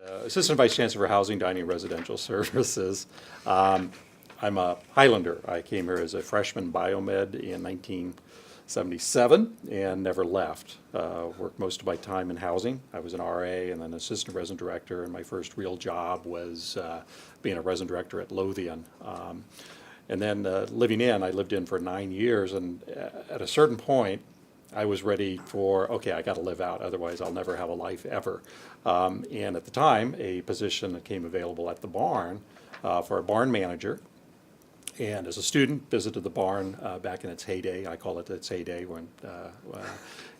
Assistant Vice Chancellor for Housing, Dining, and Residential Services. I'm a Highlander. I came here as a freshman biomed in 1977 and never left. Worked most of my time in housing. I was an RA and then assistant resident director, and my first real job was being a resident director at Lothian. And then I lived in for 9 years, and at a certain point, I was ready for, okay, I got to live out, otherwise I'll never have a life ever. And at the time, a position that came available at the barn for a barn manager. And as a student, visited the barn back in its heyday. I call it its heyday when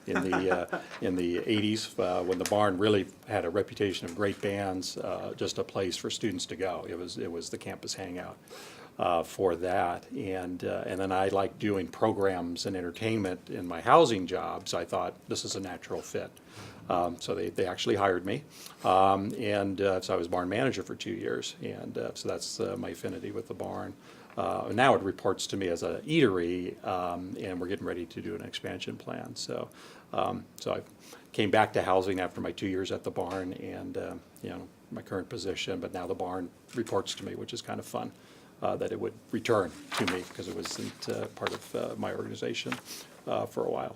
in the 80s when the barn really had a reputation of great bands, just a place for students to go. It was the campus hangout. For that, and then I like doing programs and entertainment in my housing jobs. I thought this is a natural fit, so they actually hired me, so I was barn manager for 2 years, and so that's my affinity with the barn. Now it reports to me as a eatery, and we're getting ready to do an expansion plan. So I came back to housing after my 2 years at the barn, and my current position, but now the barn reports to me, which is kind of fun. That it would return to me because it wasn't part of my organization for a while.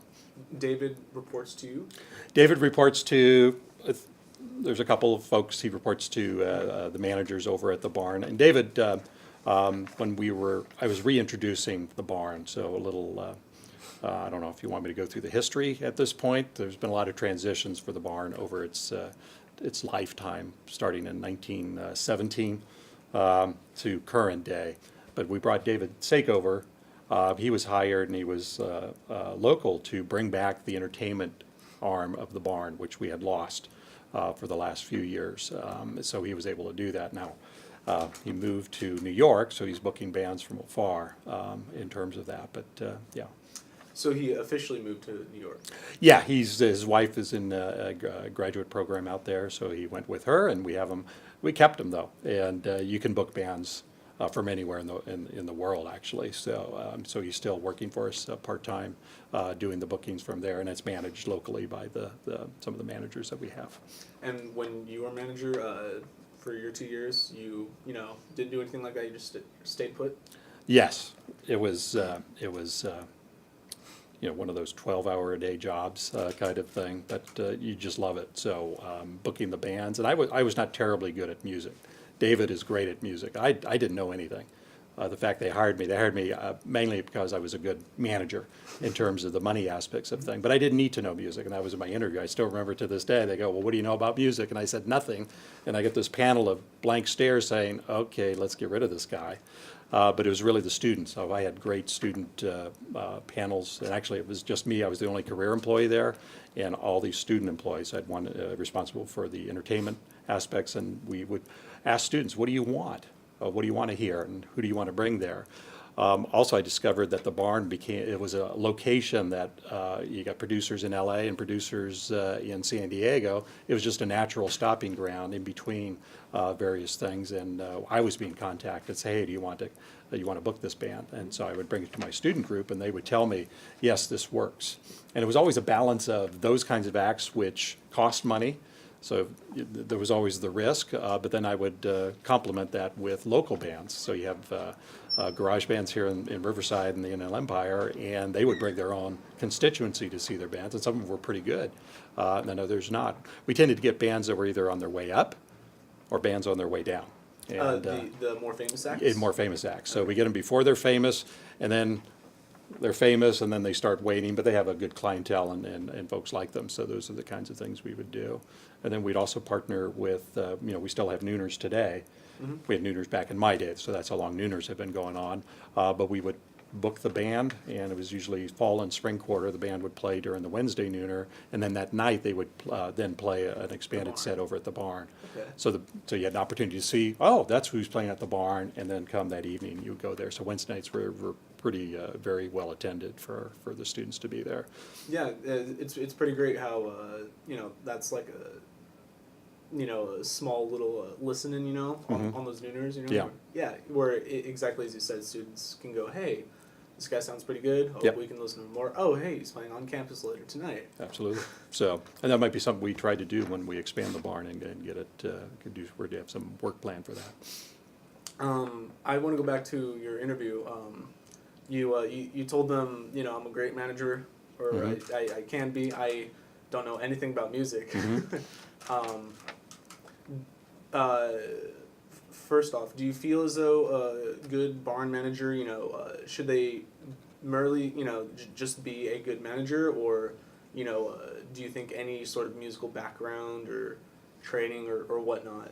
David reports to you? David reports to, there's a couple of folks he reports to, the managers over at the barn. And David, I was reintroducing the barn, so a little, I don't know if you want me to go through the history at this point. There's been a lot of transitions for the barn over its lifetime, starting in 1917. To current day. But we brought David Sake over. He was hired and he was local to bring back the entertainment arm of the barn, which we had lost for the last few years. So he was able to do that now. He moved to New York, so he's booking bands from afar in terms of that. But yeah. So he officially moved to New York? Yeah, his wife is in a graduate program out there, so he went with her, and we have him. We kept him though, and you can book bands from anywhere in the world actually. So he's still working for us part time, doing the bookings from there, and it's managed locally by some of the managers that we have. And when you were manager for your 2 years, you didn't do anything like that. You just stayed put. Yes, it was. One of those 12-hour-a-day jobs kind of thing, but you just love it. So booking the bands, and I was not terribly good at music. David is great at music. I didn't know anything. The fact they hired me mainly because I was a good manager in terms of the money aspects of things. But I didn't need to know music, and that was in my interview. I still remember to this day, they go, well, what do you know about music? And I said, nothing. And I get this panel of blank stares saying, okay, let's get rid of this guy. But it was really the students. So I had great student panels, and actually it was just me. I was the only career employee there, and all these student employees. I had one responsible for the entertainment aspects, and we would ask students, what do you want? What do you want to hear, and who do you want to bring there? Also, I discovered that the barn it was a location that you got producers in LA and producers in San Diego. It was just a natural stopping ground in between various things, and I was being contacted, say, hey, do you want to book this band? And so I would bring it to my student group, and they would tell me, yes, this works. And it was always a balance of those kinds of acts which cost money. So there was always the risk, but then I would complement that with local bands. So you have garage bands here in Riverside and the Inland Empire, and they would bring their own constituency to see their bands, and some of them were pretty good, and others not. We tended to get bands that were either on their way up or bands on their way down. And, the more famous acts? More famous acts. So we get them before they're famous, and then they're famous, and then they start waiting, but they have a good clientele and folks like them, so those are the kinds of things we would do. And then we'd also partner with, we still have Nooners today. Mm-hmm. We had Nooners back in my day, so that's how long Nooners have been going on. But we would book the band, and it was usually fall and spring quarter. The band would play during the Wednesday Nooner, and then that night they would then play an expanded set over at the barn. Okay. So you had an opportunity to see, oh, that's who's playing at the barn, and then come that evening you would go there. So Wednesday nights were pretty very well attended for the students to be there. Yeah, it's pretty great how that's like a small little listening on those Nooners, Yeah. Yeah, where exactly as you said, students can go, hey, this guy sounds pretty good. Hope Yep. we can listen to him more. Oh, hey, he's playing on campus later tonight. Absolutely. So, and that might be something we try to do when we expand the barn and get it, we're to have some work plan for that. I want to go back to your interview. You told them, I'm a great manager, or Mhm. I can be. I don't know anything about music. Mhm. First off, do you feel as though a good barn manager, should they merely, just be a good manager, or, do you think any sort of musical background or training or whatnot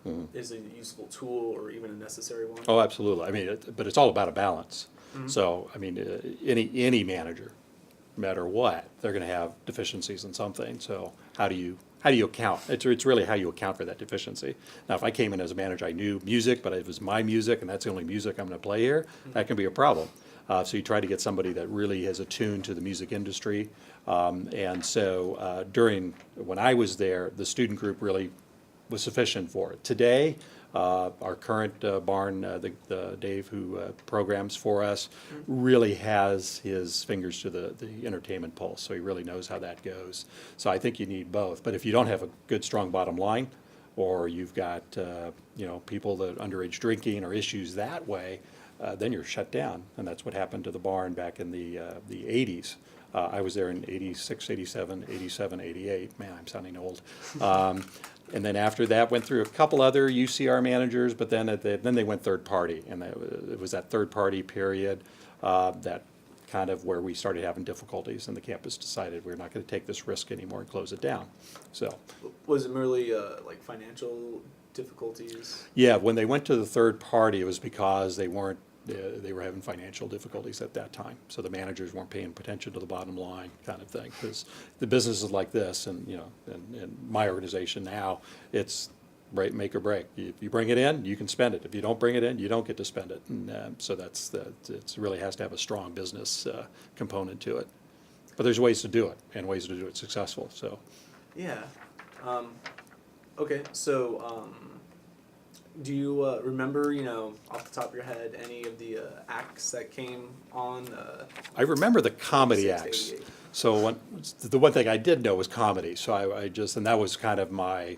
Mhm. is a useful tool or even a necessary one? Oh, absolutely. I mean, but it's all about a balance. Mhm. So, I mean, any manager, no matter what, they're going to have deficiencies in something. So, how do you account? It's really how you account for that deficiency. Now, if I came in as a manager, I knew music, but it was my music, and that's the only music I'm going to play here, that can be a problem. So you try to get somebody that really is attuned to the music industry. And so when I was there, the student group really was sufficient for it. Today, our current barn, the Dave who programs for us, really has his fingers to the entertainment pulse, so he really knows how that goes. So I think you need both. But if you don't have a good, strong bottom line, or you've got people that underage drinking or issues that way, then you're shut down. And that's what happened to the barn back in the 80s. I was there in 86, 87, 87, 88. Man, I'm sounding old. And then after that, went through a couple other UCR managers, but then then they went third party. And it was that third party period that kind of where we started having difficulties, and the campus decided we're not going to take this risk anymore and close it down. So, Was it merely like financial difficulties? yeah, when they went to the third party, it was because they were having financial difficulties at that time. So the managers weren't paying attention to the bottom line, kind of thing. Because the business is like this, and and my organization now, it's make or break. If you bring it in, you can spend it. If you don't bring it in, you don't get to spend it. And so it really has to have a strong business component to it. But there's ways to do it, and ways to do it successful. So. Yeah. Okay, so do you remember, off the top of your head, any of the acts that came on? I remember the comedy 86 to acts. 88? So the one thing I did know was comedy. So and that was kind of my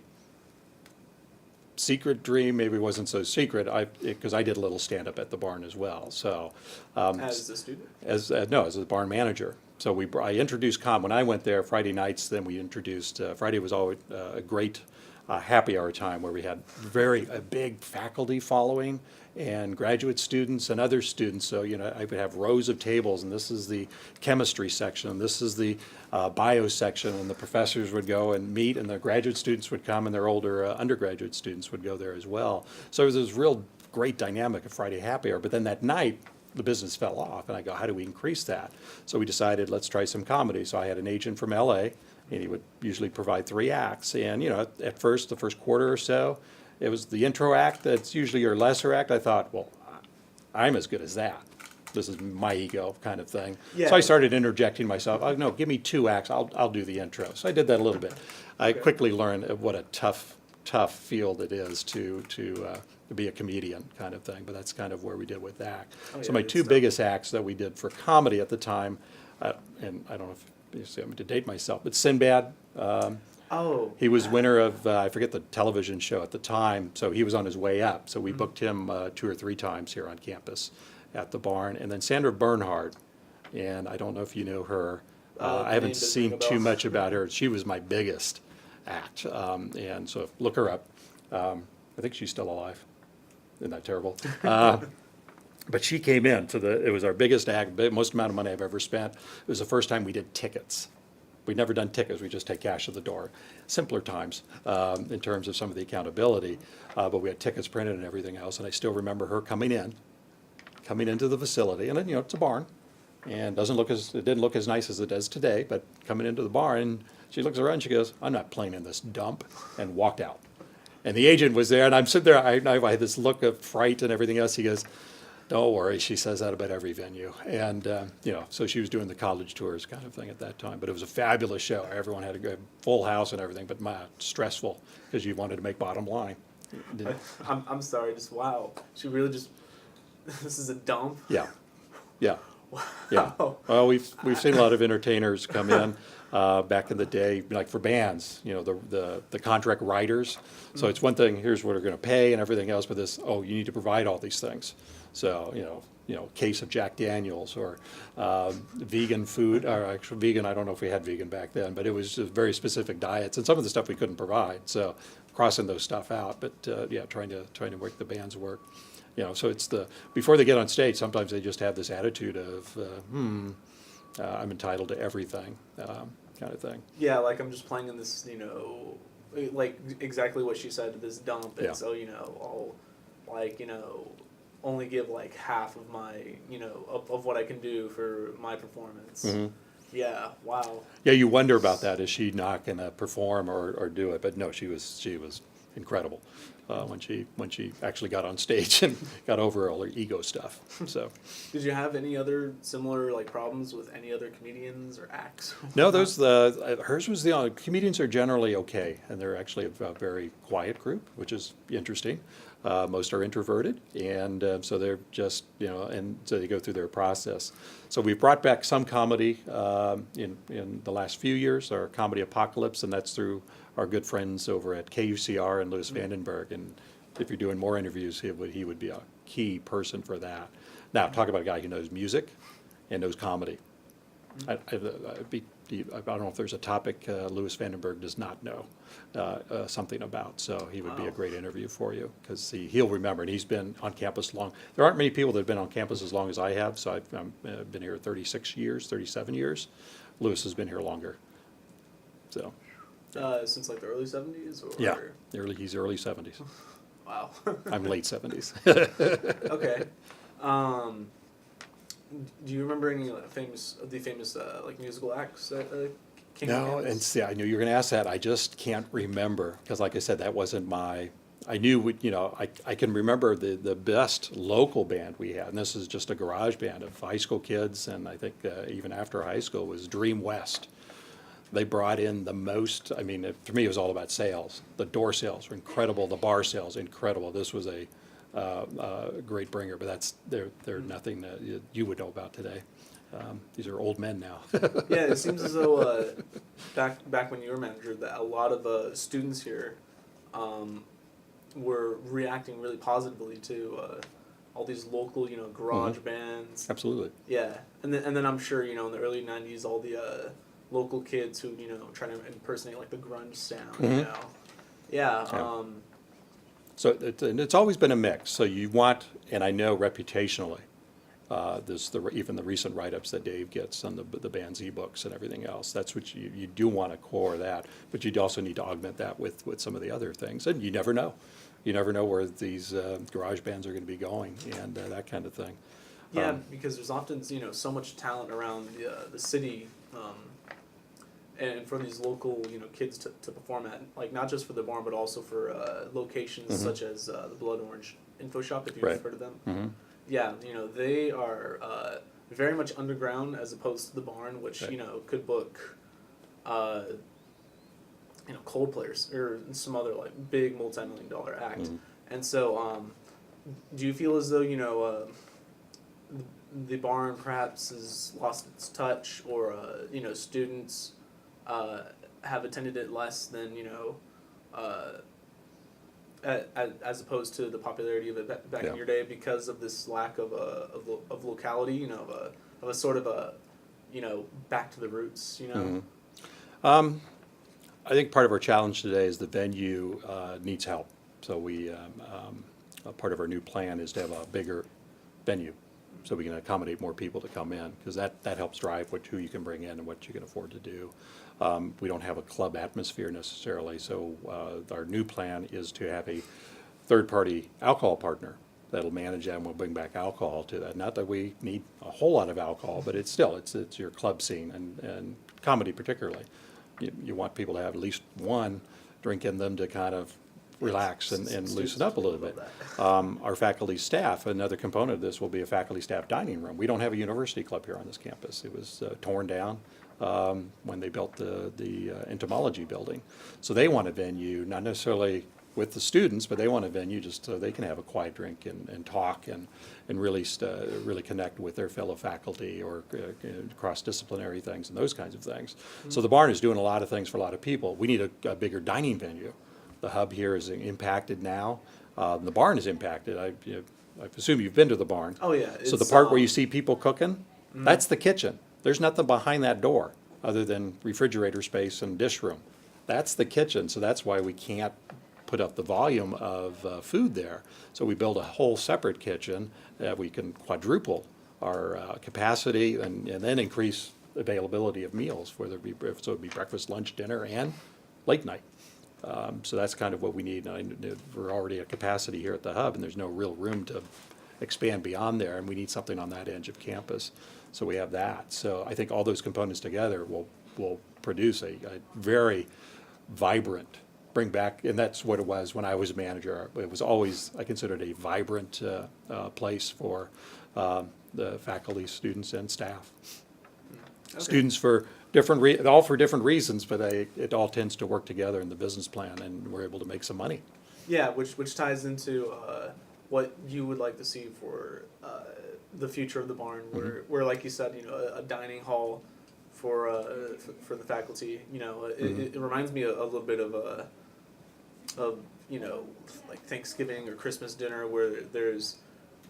secret dream. Maybe it wasn't so secret, because I did a little stand-up at the barn as well. So As a student? as a barn manager. So I introduced when I went there Friday nights. Then we introduced Friday was always a great happy hour time where we had a big faculty following and graduate students and other students. So I would have rows of tables, and this is the chemistry section, and this is the bio section, and the professors would go and meet, and the graduate students would come, and their older undergraduate students would go there as well. So it was this real great dynamic of Friday happy hour. But then that night, the business fell off, and I go, how do we increase that? So we decided, let's try some comedy. So I had an agent from LA, and he would usually provide 3 acts. And at first, the first quarter or so, it was the intro act that's usually your lesser act. I thought, well, I'm as good as that. This is my ego kind of thing. Yeah. So I started interjecting myself. Oh, no, give me 2 acts. I'll do the intro. So I did that a little bit. I quickly learned what a tough field it is to be a comedian kind of thing. But that's kind of where we did with that. Oh, So yeah, my good 2 stuff. biggest acts that we did for comedy at the time, and I don't know if I'm to date myself, but Sinbad. Oh. He was winner of, I forget the television show at the time, so he was on his way up. So we booked him 2 or 3 times here on campus at the barn. And then Sandra Bernhard, and I don't know if you know her. The I name haven't doesn't ring seen a bell. too much about her. She was my biggest act. And so look her up. I think she's still alive. Isn't that terrible? But she came in it was our biggest act, most amount of money I've ever spent. It was the first time we did tickets. We'd never done tickets, we just take cash at the door. Simpler times in terms of some of the accountability, but we had tickets printed and everything else, and I still remember her coming into the facility, and then, it's a barn, and it didn't look as nice as it does today, but coming into the barn, and she looks around, and she goes, I'm not playing in this dump, and walked out. And the agent was there, and I'm sitting there, I had this look of fright and everything else. He goes, don't worry, she says that about every venue. And, so she was doing the college tours kind of thing at that time. But it was a fabulous show. Everyone had a good full house and everything, but stressful because you wanted to make bottom line. I'm sorry, just wow. She really just, this is a dump? Yeah, yeah. Yeah. Wow. Well, we've seen a lot of entertainers come in back in the day, like for bands, the contract writers. So it's one thing, here's what we're going to pay and everything else, but this, oh, you need to provide all these things. So, case of Jack Daniels or vegan food, or actually vegan, I don't know if we had vegan back then, but it was just very specific diets and some of the stuff we couldn't provide. So crossing those stuff out, but yeah, trying to make the bands work. So it's before they get on stage, sometimes they just have this attitude of, I'm entitled to everything, kind of thing. Yeah, like I'm just playing in this, like exactly what she said, this dump, and Yeah. so, I'll, like, only give like half of my, of what I can do for my performance. Mm-hmm. Yeah, wow. Yeah, you wonder about that. Is she not going to perform or do it? But no, she was incredible when she actually got on stage and got over all her ego stuff. So Did you have any other similar like problems with any other comedians or acts? no, hers was the only. Comedians are generally okay, and they're actually a very quiet group, which is interesting. Most are introverted, and so they're just and so they go through their process. So we brought back some comedy in the last few years, our comedy apocalypse, and that's through our good friends over at KUCR and Louis Vandenberg. And if you're doing more interviews, he would be a key person for that. Now, talk about a guy who knows music and knows comedy. I don't know if there's a topic Louis Vandenberg does not know something about, so he would be a Wow. great interview for you, because he'll remember, and he's been on campus long. There aren't many people that have been on campus as long as I have, so I've been here 36 years, 37 years. Louis has been here longer, so, Since like the early 70s? Or? yeah, he's early 70s. Wow. I'm late 70s. Okay. Do you remember any famous like musical acts that came on No, campus? and see, I knew you were going to ask that. I just can't remember, because like I said, that wasn't I knew, I can remember the best local band we had, and this is just a garage band of high school kids, and I think even after high school, was Dream West. They brought in the most, for me, it was all about sales. The door sales were incredible, the bar sales, incredible. This was a great bringer, but they're nothing that you would know about today. These are old men now. Yeah, it seems as though back when you were manager, that a lot of students here were reacting really positively to all these local, garage bands. Absolutely. Yeah, and then I'm sure in the early '90s, all the local kids who trying to impersonate like the grunge sound. Mhm. Yeah. Yeah. So it's always been a mix. So you want, and I know reputationally, even the recent write-ups that Dave gets on the band's ebooks and everything else. That's what you do want to core that, but you also need to augment that with some of the other things. And you never know. You never know where these garage bands are going to be going and that kind of thing. Yeah, because there's often so much talent around the city, and for these local kids to perform at, like not just for the barn but also for locations such as the Blood Orange Info Shop, if you've Right. heard of them. Mm-hmm. Yeah, they are very much underground as opposed to the barn, which Right. could book Coldplayers or some other like big multi-million-dollar act. Mhm. And so do you feel as though the barn perhaps has lost its touch, or students have attended it less than as opposed to the popularity of it back Yeah. in your day, because of this lack of locality, of a sort of a back to the roots, Mhm. I think part of our challenge today is the venue needs help. So part of our new plan is to have a bigger venue, so we can accommodate more people to come in, because that helps drive who you can bring in and what you can afford to do. We don't have a club atmosphere necessarily, so our new plan is to have a third-party alcohol partner that'll manage that, and we'll bring back alcohol to that. Not that we need a whole lot of alcohol, but it's your club scene, and comedy particularly. You want people to have at least one drink in them to kind of relax and loosen up a little bit. Our faculty staff, another component of this will be a faculty staff dining room. We don't have a university club here on this campus. It was torn down when they built the entomology building. So they want a venue, not necessarily with the students, but they want a venue just so they can have a quiet drink and talk and really really connect with their fellow faculty or cross-disciplinary things and those kinds of things. So the barn is doing a lot of things for a lot of people. We need a bigger dining venue. The hub here is impacted now. The barn is impacted. I assume you've been to the barn. Oh yeah. So the it's, part where you see people cooking, that's the kitchen. There's nothing behind that door other than refrigerator space and dish room. That's the kitchen, so that's why we can't put up the volume of food there. So we build a whole separate kitchen that we can quadruple our capacity and then increase availability of meals, whether it be, so it'd be breakfast, lunch, dinner, and late night. So that's kind of what we need. We're already at capacity here at the hub, and there's no real room to expand beyond there, and we need something on that edge of campus. So we have that. So I think all those components together will produce a very vibrant, bring back, and that's what it was when I was a manager. It was always, I considered a vibrant place for the faculty, students, and staff. Okay. Students for all for different reasons, but it all tends to work together in the business plan, and we're able to make some money. Yeah, which ties into what you would like to see for the future of the barn, where like you said, a dining hall for the faculty. It reminds me a little bit of like Thanksgiving or Christmas dinner where there's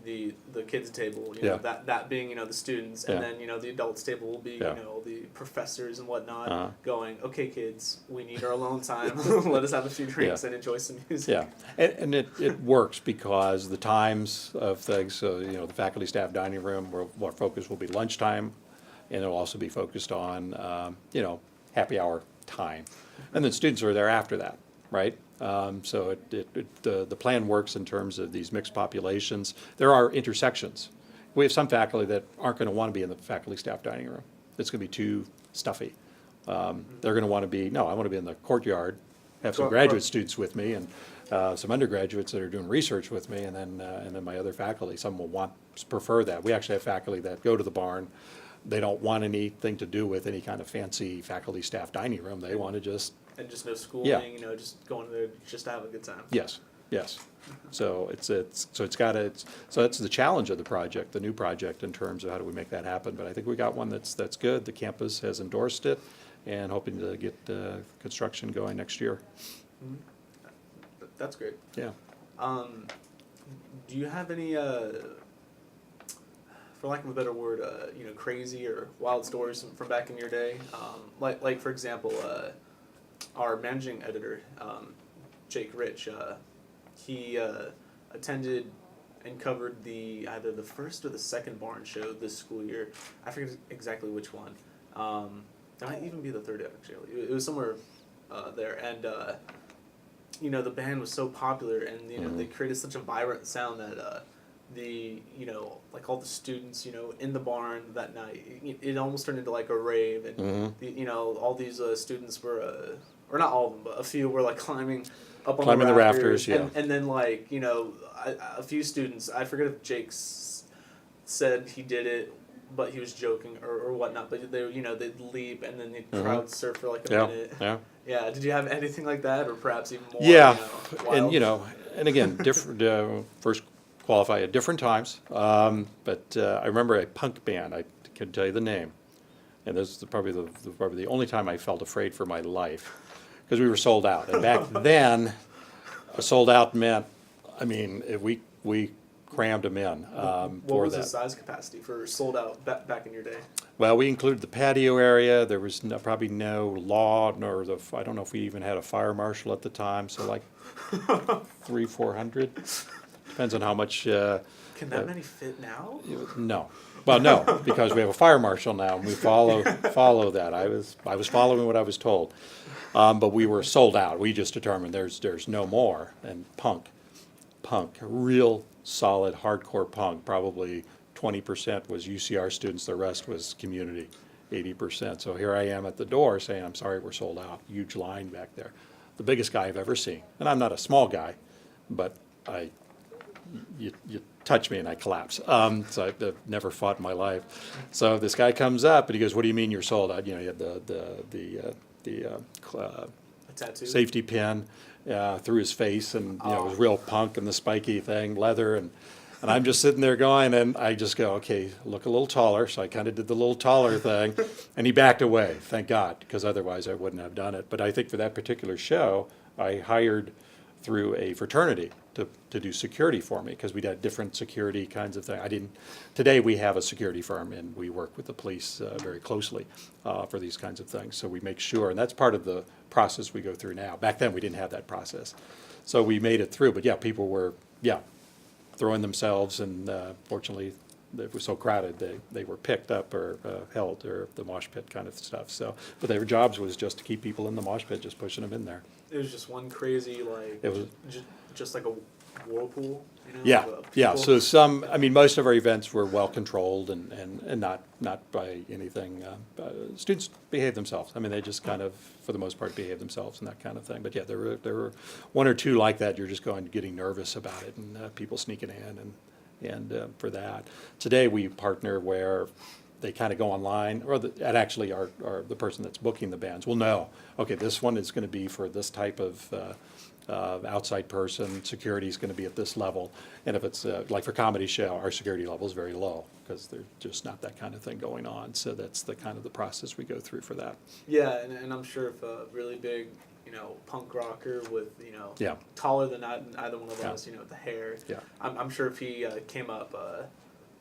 the kids table, Yeah. that being the students, and Yeah. then the adults table will be Yeah. the professors and whatnot Uh-huh. going, okay kids, we need our alone time. Let us have a few drinks Yeah. and enjoy some music. Yeah, and it works because the times of things, so, the faculty staff dining room, where our focus will be lunchtime, and it'll also be focused on, happy hour time. And then students are there after that, right? So the plan works in terms of these mixed populations. There are intersections. We have some faculty that aren't going to want to be in the faculty staff dining room. It's going to be too stuffy. They're going to want to be, no, I want to be in the courtyard, have some graduate students with me, and some undergraduates that are doing research with me, and then my other faculty. Some will prefer that. We actually have faculty that go to the barn. They don't want anything to do with any kind of fancy faculty staff dining room. They want to just, And just no schooling, Yeah. just going there just to have a good time. yes. So so that's the challenge of the project, the new project, in terms of how do we make that happen. But I think we got one that's good. The campus has endorsed it, and hoping to get construction going next year. That's great. Yeah. Do you have any, for lack of a better word, crazy or wild stories from back in your day? Like for example, our managing editor, Jake Rich, he attended and covered either the first or the second barn show this school year. I forget exactly which one. It might even be the third, actually. It was somewhere there, and the band was so popular, and they created such a vibrant sound that like all the students, in the barn that night, it almost turned into like a rave, and all these students were, or not all of them, but a few were like climbing up on Climbing the the rafters, rafters, and then like a few students, I forget if Jake's said he did it, but he was joking or whatnot, but they'd leap and then they'd crowd surf for like a Yeah. minute. Yeah. Yeah. Did you have anything like that, or perhaps even more? Yeah, wild? and and again, different. First, qualify at different times. But I remember a punk band. I can tell you the name, and this is probably the only time I felt afraid for my life, because we were sold out. And back then, sold out meant, I mean, if we crammed them in What for was that. the size capacity for sold out back in your day? Well, we included the patio area. There was probably no law, nor I don't know if we even had a fire marshal at the time. So like 300-400. Depends on how much. Can that many fit now? No. Well, no, because we have a fire marshal now, and we follow that. I was following what I was told, but we were sold out. We just determined there's no more. And punk, real solid hardcore punk. Probably 20% was UCR students. The rest was community, 80%. So here I am at the door saying, "I'm sorry, we're sold out." Huge line back there, the biggest guy I've ever seen. And I'm not a small guy, but you touch me and I collapse. So I've never fought in my life. So this guy comes up and he goes, "What do you mean you're sold out?" He had the A tattoo. safety pin through his face, and it was real punk and the spiky thing, leather, and I'm just sitting there going, and I just go, okay, look a little taller. So I kind of did the little taller thing, and he backed away, thank God, because otherwise I wouldn't have done it. But I think for that particular show, I hired through a fraternity to do security for me, because we'd had different security kinds of things. Today we have a security firm, and we work with the police very closely for these kinds of things. So we make sure, and that's part of the process we go through now. Back then, we didn't have that process. So we made it through, but yeah, people were, throwing themselves, and fortunately, it was so crowded, they were picked up or held, or the mosh pit kind of stuff. So, but their jobs was just to keep people in the mosh pit, just pushing them in there. It was just one crazy, like, It was- just like a whirlpool, Yeah, of yeah, people. so most of our events were well controlled and not by anything. Students behaved themselves. They just kind of, for the most part, behaved themselves and that kind of thing. But yeah, there were one or two like that. You're just getting nervous about it, and people sneaking in, and for that. Today, we partner where they kind of go online, or and actually the person that's booking the bands will know, okay, this one is going to be for this type of outside person, security is going to be at this level. And if it's like for comedy show, our security level is very low, because there's just not that kind of thing going on. So that's the kind of the process we go through for that. Yeah, and I'm sure if a really big, punk rocker with, Yeah. taller than either one of Yeah. us, with the hair, Yeah. I'm sure if he came up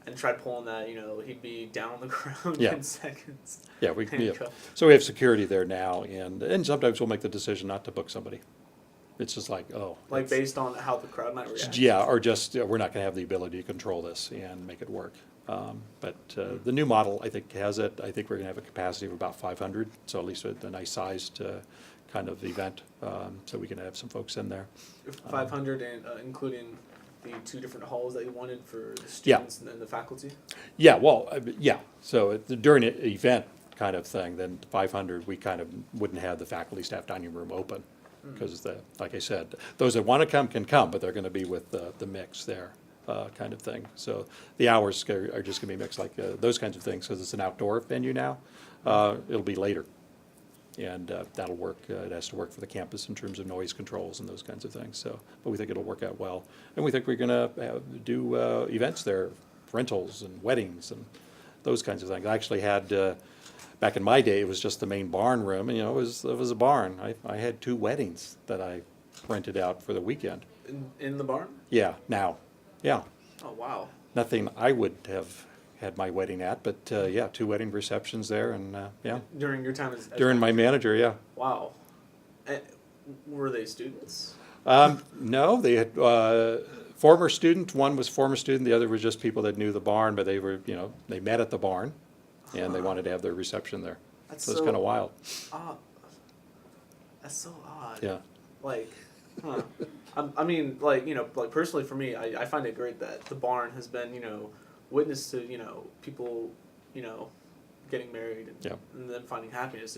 and tried pulling that, he'd be down on the ground Yeah. in seconds. Yeah, Handcuffed. so we have security there now, and sometimes we'll make the decision not to book somebody. It's just like, Like based on how the crowd might react. yeah, or just we're not going to have the ability to control this and make it work. But the new model, I think, has it. I think we're going to have a capacity of about 500, so at least a nice sized kind of event, so we can have some folks in there. 500, and including the two different halls that you wanted for the Yeah. students and the faculty. Yeah, well, yeah. So during an event kind of thing, then 500, we kind of wouldn't have the faculty staff dining room open, because like I said, those that want to come can come, but they're going to be with the mix there, kind of thing. So the hours are just going to be mixed, like those kinds of things, because it's an outdoor venue now. It'll be later, and that'll work. It has to work for the campus in terms of noise controls and those kinds of things. So, but we think it'll work out well, and we think we're going to do events there, rentals and weddings and those kinds of things. I actually had. Back in my day, it was just the main barn room, and it was a barn. I had 2 weddings that I rented out for the weekend. In the barn? Yeah, now, yeah, Oh, wow. nothing I would have had my wedding at, but yeah, 2 wedding receptions there, and yeah, During your time as during my manager, yeah. Wow. Were they students? No, they had former student. One was former student. The other was just people that knew the barn, but they were, they met at the barn, and they wanted to have their reception there. That's So it's kind of wild. odd. That's so odd. Yeah. Like, huh. I mean, like, like personally for me, I find it great that the barn has been, witness to, people, getting married and, Yeah. and then finding happiness.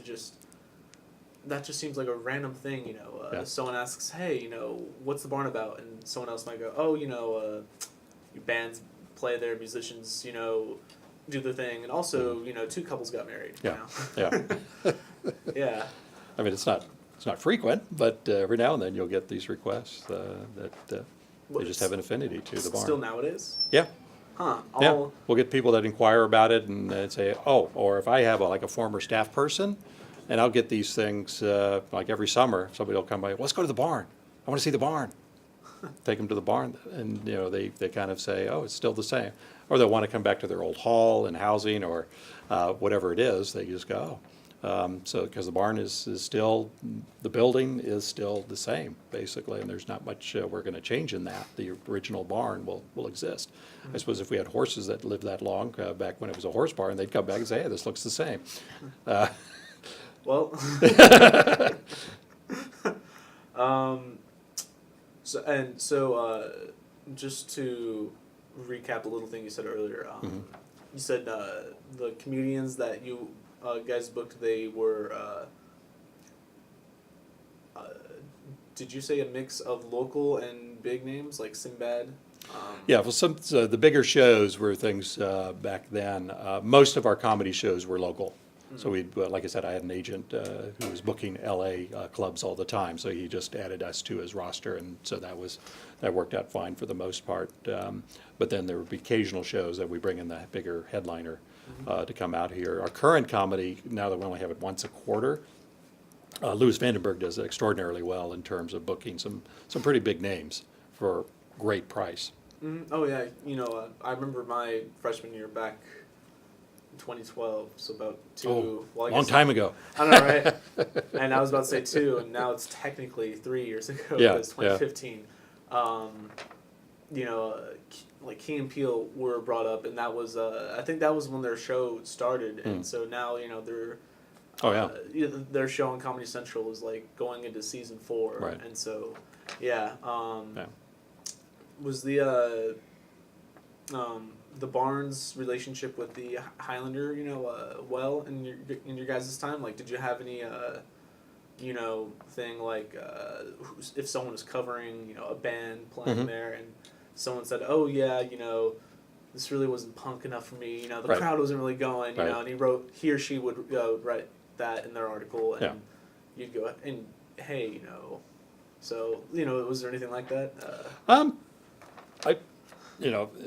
That just seems like a random thing, Yeah. Someone asks, hey, what's the barn about? And someone else might go, oh, bands play there, musicians, do their thing. And also, 2 couples got married. Yeah. Yeah. Yeah. I mean, it's not frequent, but every now and then you'll get these requests that they just have an affinity to the barn. Still nowadays? Yeah, Huh. yeah. We'll get people that inquire about it and say, oh, or if I have a former staff person, and I'll get these things like every summer. Somebody will come by, let's go to the barn. I want to see the barn. Take them to the barn, and they kind of say, oh, it's still the same, or they'll want to come back to their old hall and housing or whatever it is. They just go. So because the barn is still, the building is still the same basically, and there's not much we're going to change in that. The original barn will exist. I suppose if we had horses that lived that long back when it was a horse barn, they'd come back and say, hey, this looks the same. Well, so just to recap a little thing you said earlier, you said the comedians that you guys booked, they were, did you say a mix of local and big names like Sinbad? Yeah, well, the bigger shows were things back then. Most of our comedy shows were local. So like I said, I had an agent who was booking LA clubs all the time, so he just added us to his roster, and so that worked out fine for the most part. But then there would be occasional shows that we bring in the bigger headliner to come out here. Our current comedy, now that we only have it once a quarter, Louis Vandenberg does extraordinarily well in terms of booking some pretty big names for great price. Oh yeah, I remember my freshman year back in 2012, so about two. Well, I Long guess- time ago. I know, right? And I was about to say 2, and now it's technically 3 years ago. Yeah, It's 2015. Like Key and Peele were brought up, and that was I think that was when their show started, and so now they're. Oh, yeah. Their show on Comedy Central is like going into season 4, Right. and so yeah. Yeah. Was the Barnes relationship with the Highlander, well in your guys' time? Like, did you have any thing like if someone was covering a band playing there and someone said, oh yeah, this really wasn't punk enough for me, the Right. crowd wasn't really going, Right. and he or she would write that in their article, and Yeah. you'd go and hey, so was there anything like that?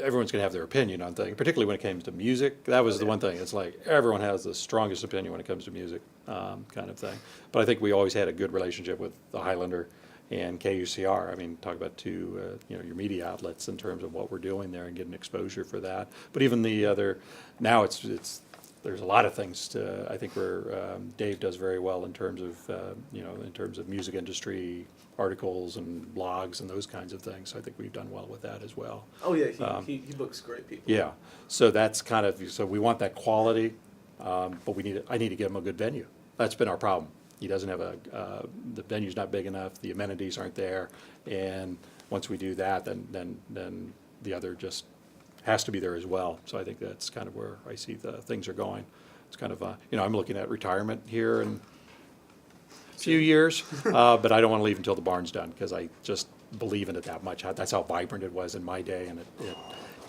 Everyone's gonna have their opinion on things, particularly when it comes to music. That was the one thing. It's like everyone has the strongest opinion when it comes to music, kind of thing. But I think we always had a good relationship with the Highlander and KUCR. I mean, talk about two, your media outlets in terms of what we're doing there and getting exposure for that. But even the other, now there's a lot of things to, I think where Dave does very well in terms of, in terms of music industry articles and blogs and those kinds of things. So I think we've done well with that as well. Oh yeah, he books great people. Yeah, so that's kind of, so we want that quality, but I need to give him a good venue. That's been our problem. He doesn't have the venue's not big enough, the amenities aren't there, and once we do that, then the other just has to be there as well. So I think that's kind of where I see things are going. It's kind of, I'm looking at retirement here in a few years, but I don't want to leave until the barn's done, because I just believe in it that much. That's how vibrant it was in my day, and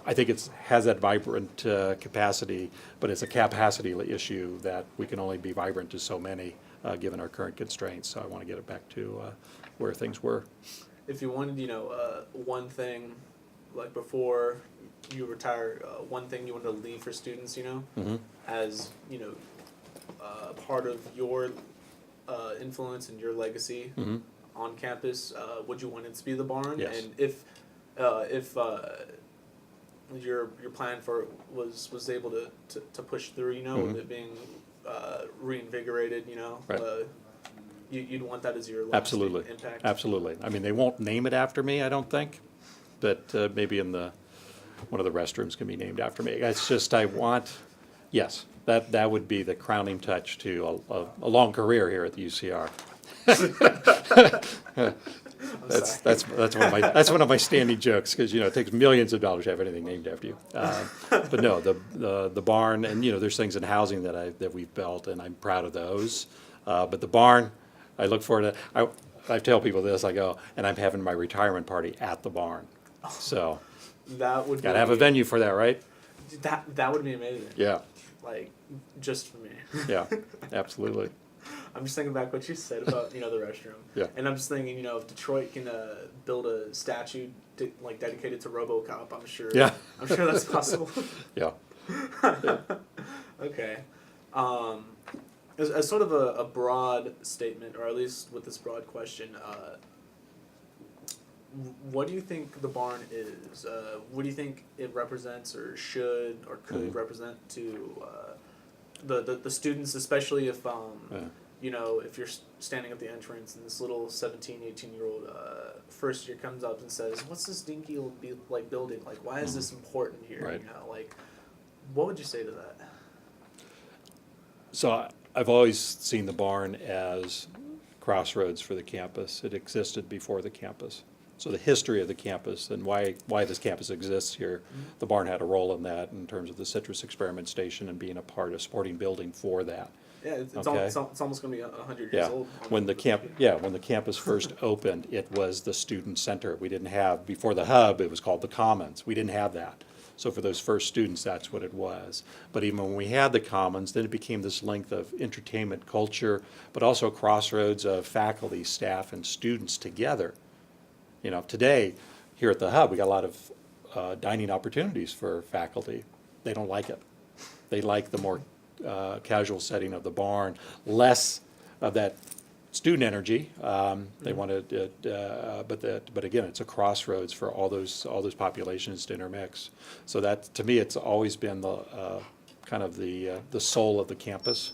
I think it has that vibrant capacity, but it's a capacity issue that we can only be vibrant to so many, given our current constraints. So I want to get it back to where things were. If you wanted, one thing, like before you retire, one thing you wanted to leave for students, as part of your influence and your legacy on campus, would you want it to be the barn? Yes. And if your plan for it was able to push through, with it being reinvigorated, Right. You'd want that as your lasting Absolutely. impact. Absolutely. I mean, they won't name it after me, I don't think, but maybe one of the restrooms can be named after me. It's just, yes, that would be the crowning touch to a long career here at the UCR. That's one of my standing jokes, because it takes millions of dollars to have anything named after you. But no, the barn, and there's things in housing that we've built, and I'm proud of those. But the barn, I look forward to. I tell people this. I go, and I'm having my retirement party at the barn. So That would gotta have a venue for that, right? That would be amazing. Yeah, Like, just for me. yeah, absolutely. I'm just thinking back what you said about the restroom. Yeah. And I'm just thinking, if Detroit can build a statue dedicated to RoboCop, I'm sure. Yeah. I'm sure that's possible. Yeah. Okay. As sort of a broad statement, or at least with this broad question, what do you think the barn is? What do you think it represents, or should, or could represent to the students, especially if if you're standing at the entrance and this little 17, 18-year-old first year comes up and says, "What's this dinky old building? Like, why is this important here?" Right. Like, what would you say to that? So I've always seen the barn as crossroads for the campus. It existed before the campus. So the history of the campus and why this campus exists here, the barn had a role in that in terms of the Citrus Experiment Station and being a part of sporting building for that. Yeah, it's Okay. it's almost going to be 100 years Yeah, old. when the campus first opened, it was the student center. We didn't have, before the hub, it was called the Commons. We didn't have that. So for those first students, that's what it was. But even when we had the commons, then it became this link of entertainment culture, but also a crossroads of faculty, staff, and students together. You know, today, here at the Hub, we got a lot of dining opportunities for faculty. They don't like it. They like the more casual setting of the barn, less of that student energy. They wanted it, but again, it's a crossroads for all those populations to intermix. So that, to me, it's always been the kind of the soul of the campus,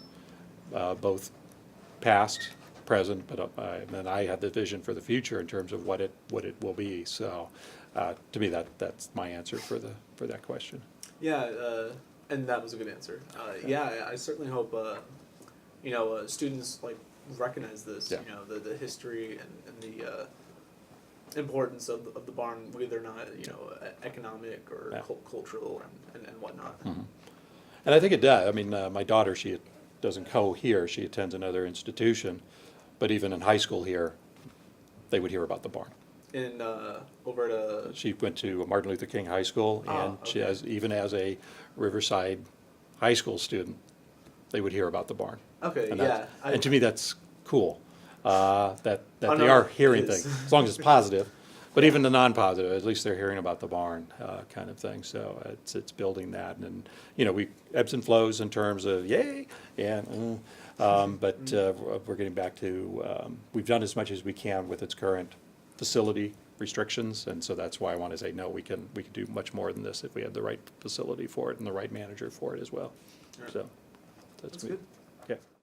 both past, present, but then I had the vision for the future in terms of what it will be. So to me, that's my answer for that question. Yeah, and that was a good answer. Yeah, I certainly hope students like recognize this. Yeah. You know, the history and the importance of the barn, whether or not economic or Yeah. cultural and whatnot. Mm-hmm. And I think it does. I mean, my daughter, she doesn't here. She attends another institution, but even in high school here, they would hear about the barn. In over at She went to Martin Luther King High School, and she okay. has, even as a Riverside high school student, they would hear about the barn. okay, And yeah, that- and to me, that's cool, that Oh, they no, are it hearing is. things, as long as it's positive. But even the non-positive, at least they're hearing about the barn, kind of thing. So it's building that, and we ebbs and flows in terms of yay, and but we're getting back to we've done as much as we can with its current facility restrictions, and so that's why I want to say no. We can do much more than this if we had the right facility for it and the right manager for it as well. All right. So That's me. good. Okay.